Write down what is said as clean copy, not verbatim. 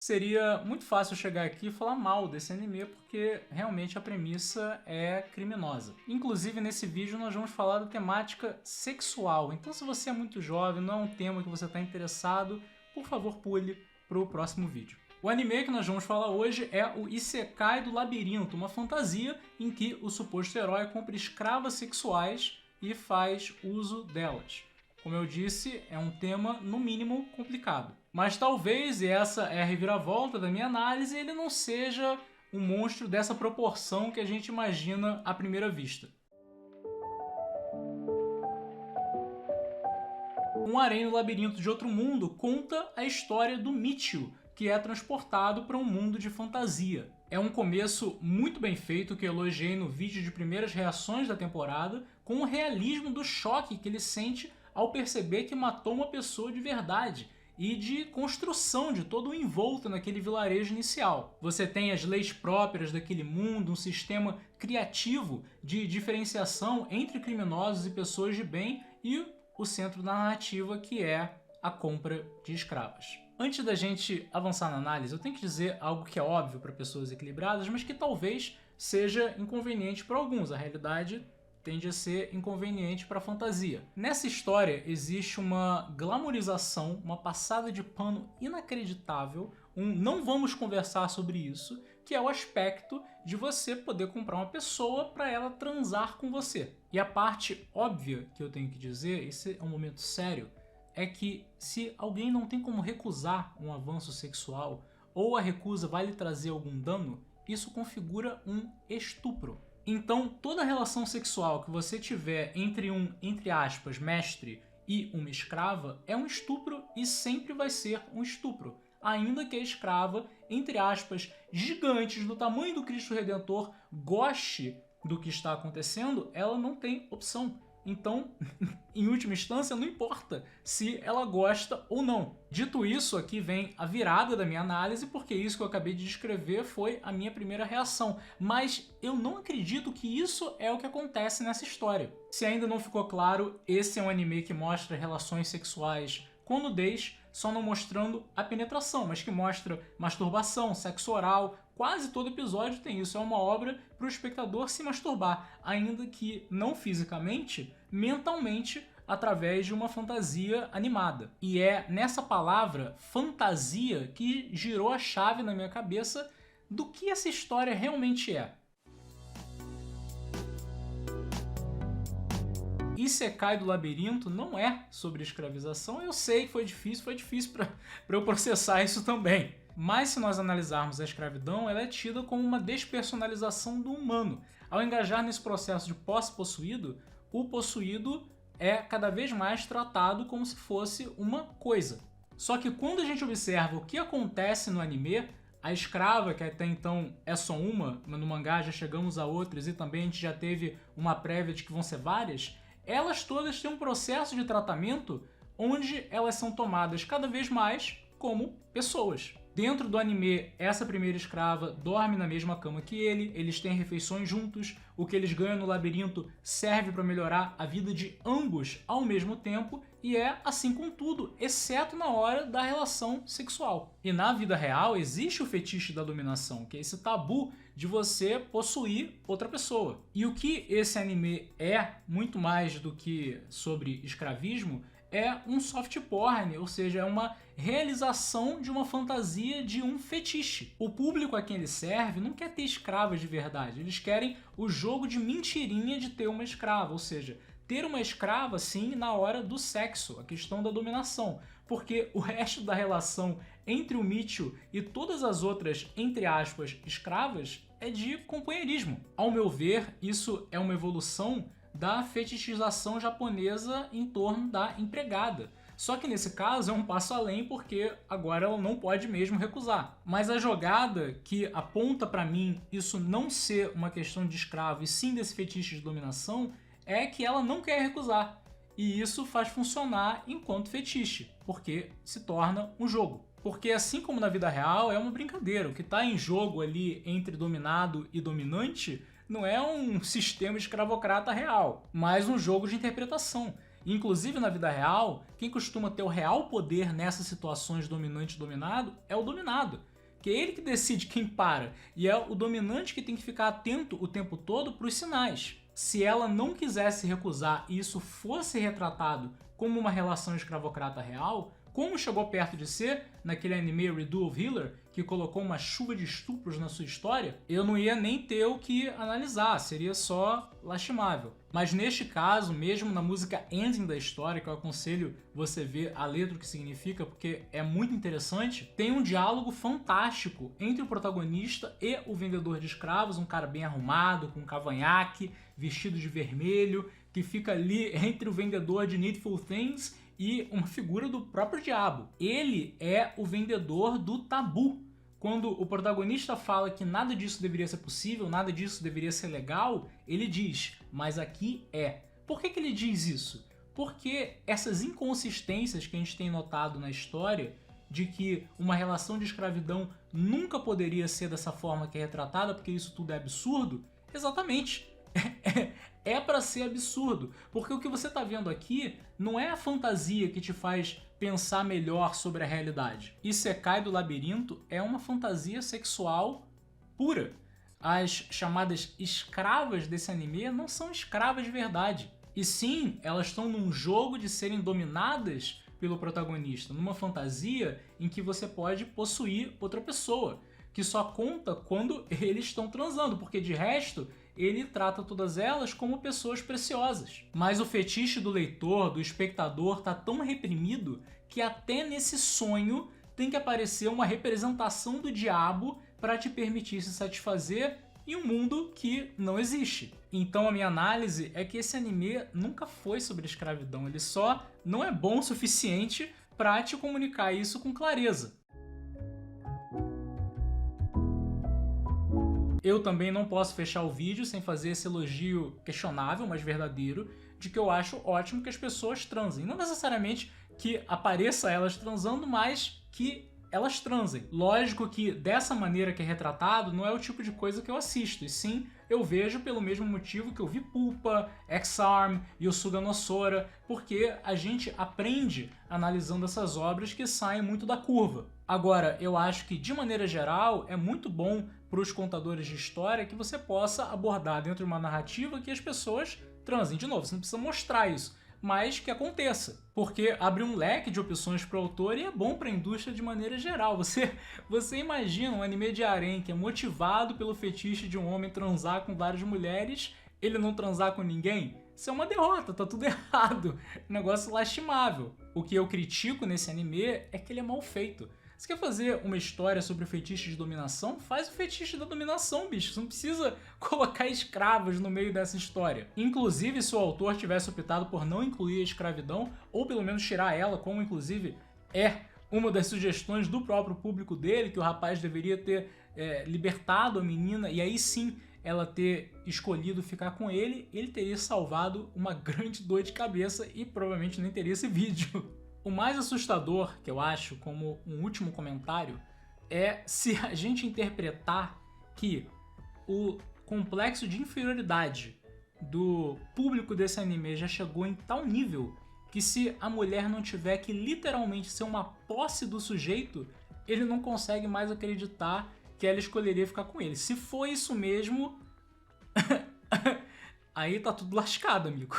Seria muito fácil chegar aqui e falar mal desse anime porque realmente a premissa é criminosa. Inclusive nesse vídeo nós vamos falar da temática sexual, então se você é muito jovem, não é um tema que você está interessado, por favor pule para o próximo vídeo. O anime que nós vamos falar hoje é o Isekai do Labirinto, uma fantasia em que o suposto herói compra escravas sexuais e faz uso delas. Como eu disse, é um tema, no mínimo, complicado. Mas talvez, e essa é a reviravolta da minha análise, ele não seja um monstro dessa proporção que a gente imagina à primeira vista. Um harém no labirinto de outro mundo conta a história do Michiu, que é transportado para um mundo de fantasia. É um começo muito bem feito que eu elogiei no vídeo de primeiras reações da temporada, com o realismo do choque que ele sente ao perceber que matou uma pessoa de verdade e de construção de todo o envolto naquele vilarejo inicial. Você tem as leis próprias daquele mundo, um sistema criativo de diferenciação entre criminosos e pessoas de bem e o centro da narrativa, que é a compra de escravas. Antes da gente avançar na análise, eu tenho que dizer algo que é óbvio para pessoas equilibradas, mas que talvez seja inconveniente para alguns. A realidade tende a ser inconveniente para a fantasia. Nessa história existe uma glamorização, uma passada de pano inacreditável, não vamos conversar sobre isso, que é o aspecto de você poder comprar uma pessoa para ela transar com você. E a parte óbvia que eu tenho que dizer, esse é um momento sério, é que se alguém não tem como recusar um avanço sexual ou a recusa vai lhe trazer algum dano, isso configura um estupro. Então, toda relação sexual que você tiver entre um, entre aspas, mestre e uma escrava é um estupro e sempre vai ser um estupro. Ainda que a escrava, entre aspas, gigantes do tamanho do Cristo Redentor, goste do que está acontecendo, ela não tem opção. Então, em última instância, não importa se ela gosta ou não. Dito isso, aqui vem a virada da minha análise, porque isso que eu acabei de descrever foi a minha primeira reação. Mas eu não acredito que isso é o que acontece nessa história. Se ainda não ficou claro, esse é um anime que mostra relações sexuais com nudez, só não mostrando a penetração, mas que mostra masturbação, sexo oral. Quase todo episódio tem isso, é uma obra para o espectador se masturbar, ainda que não fisicamente, mentalmente, através de uma fantasia animada. E é nessa palavra, fantasia, que girou a chave na minha cabeça do que essa história realmente é. Isekai do Labirinto não é sobre escravização, eu sei que foi difícil para eu processar isso também. Mas se nós analisarmos a escravidão, ela é tida como uma despersonalização do humano. Ao engajar nesse processo de posse-possuído, o possuído é cada vez mais tratado como se fosse uma coisa. Só que quando a gente observa o que acontece no anime, a escrava, que até então é só uma, mas no mangá já chegamos a outras e também a gente já teve uma prévia de que vão ser várias, elas todas têm um processo de tratamento onde elas são tomadas cada vez mais como pessoas. Dentro do anime, essa primeira escrava dorme na mesma cama que ele, eles têm refeições juntos, o que eles ganham no labirinto serve para melhorar a vida de ambos ao mesmo tempo, e é assim com tudo, exceto na hora da relação sexual. E na vida real existe o fetiche da dominação, que é esse tabu de você possuir outra pessoa. E o que esse anime é, muito mais do que sobre escravismo, é um soft porn, ou seja, é uma realização de uma fantasia de um fetiche. O público a quem ele serve não quer ter escravas de verdade, eles querem o jogo de mentirinha de ter uma escrava, ou seja, ter uma escrava sim na hora do sexo, a questão da dominação, porque o resto da relação entre o Michiu e todas as outras, entre aspas, escravas é de companheirismo. Ao meu ver, isso é uma evolução da fetichização japonesa em torno da empregada. Só que nesse caso é um passo além porque agora ela não pode mesmo recusar. Mas a jogada que aponta para mim isso não ser uma questão de escravo e sim desse fetiche de dominação é que ela não quer recusar. E isso faz funcionar enquanto fetiche, porque se torna um jogo. Porque assim como na vida real é uma brincadeira, o que está em jogo ali entre dominado e dominante não é um sistema escravocrata real, mas um jogo de interpretação. Inclusive na vida real, quem costuma ter o real poder nessas situações dominante e dominado é o dominado. porque é ele que decide quem para, e é o dominante que tem que ficar atento o tempo todo para os sinais. Se ela não quisesse recusar e isso fosse retratado como uma relação escravocrata real, como chegou perto de ser naquele anime Redo of Healer, que colocou uma chuva de estupros na sua história, eu não ia nem ter o que analisar, seria só lastimável. Mas neste caso, mesmo na música ending da história, que eu aconselho você ver a letra o que significa, porque é muito interessante, tem um diálogo fantástico entre o protagonista e o vendedor de escravos, um cara bem arrumado, com um cavanhaque, vestido de vermelho, que fica ali entre o vendedor de Needful Things e uma figura do próprio diabo. Ele é o vendedor do tabu. Quando o protagonista fala que nada disso deveria ser possível, nada disso deveria ser legal, ele diz, mas aqui é. Por que ele diz isso? Porque essas inconsistências que a gente tem notado na história, de que uma relação de escravidão nunca poderia ser dessa forma que é retratada, porque isso tudo é absurdo, exatamente. É para ser absurdo, porque o que você está vendo aqui não é a fantasia que te faz pensar melhor sobre a realidade. Isekai do Labirinto é uma fantasia sexual pura. As chamadas escravas desse anime não são escravas de verdade. E sim, elas estão num jogo de serem dominadas pelo protagonista, numa fantasia em que você pode possuir outra pessoa, que só conta quando eles estão transando, porque de resto ele trata todas elas como pessoas preciosas. Mas o fetiche do leitor, do espectador, tá tão reprimido que até nesse sonho tem que aparecer uma representação do diabo para te permitir se satisfazer em um mundo que não existe. Então a minha análise é que esse anime nunca foi sobre escravidão, ele só não é bom o suficiente para te comunicar isso com clareza. Eu também não posso fechar o vídeo sem fazer esse elogio questionável, mas verdadeiro, de que eu acho ótimo que as pessoas transem. Não necessariamente que apareça elas transando, mas que elas transem. Lógico que dessa maneira que é retratado não é o tipo de coisa que eu assisto, e sim eu vejo pelo mesmo motivo que eu vi Pulpa, X-Arm, Yosuga no Sora, porque a gente aprende analisando essas obras que saem muito da curva. Agora, eu acho que de maneira geral é muito bom para os contadores de história que você possa abordar dentro de uma narrativa que as pessoas transem. De novo, você não precisa mostrar isso, mas que aconteça, porque abre um leque de opções para o autor e é bom para a indústria de maneira geral. Você imagina um anime de harém que é motivado pelo fetiche de um homem transar com várias mulheres, ele não transar com ninguém? Isso é uma derrota, tá tudo errado, negócio lastimável. O que eu critico nesse anime é que ele é mal feito. Você quer fazer uma história sobre o fetiche de dominação? Faz o fetiche da dominação, bicho. Você não precisa colocar escravos no meio dessa história. Inclusive, se o autor tivesse optado por não incluir a escravidão, ou pelo menos tirar ela, como inclusive é uma das sugestões do próprio público dele, que o rapaz deveria ter libertado a menina, e aí sim ela ter escolhido ficar com ele, ele teria salvado uma grande dor de cabeça e provavelmente nem teria esse vídeo. O mais assustador, que eu acho, como um último comentário, é se a gente interpretar que o complexo de inferioridade do público desse anime já chegou em tal nível que se a mulher não tiver que literalmente ser uma posse do sujeito, ele não consegue mais acreditar que ela escolheria ficar com ele. Se for isso mesmo, aí tá tudo lascado, amigo.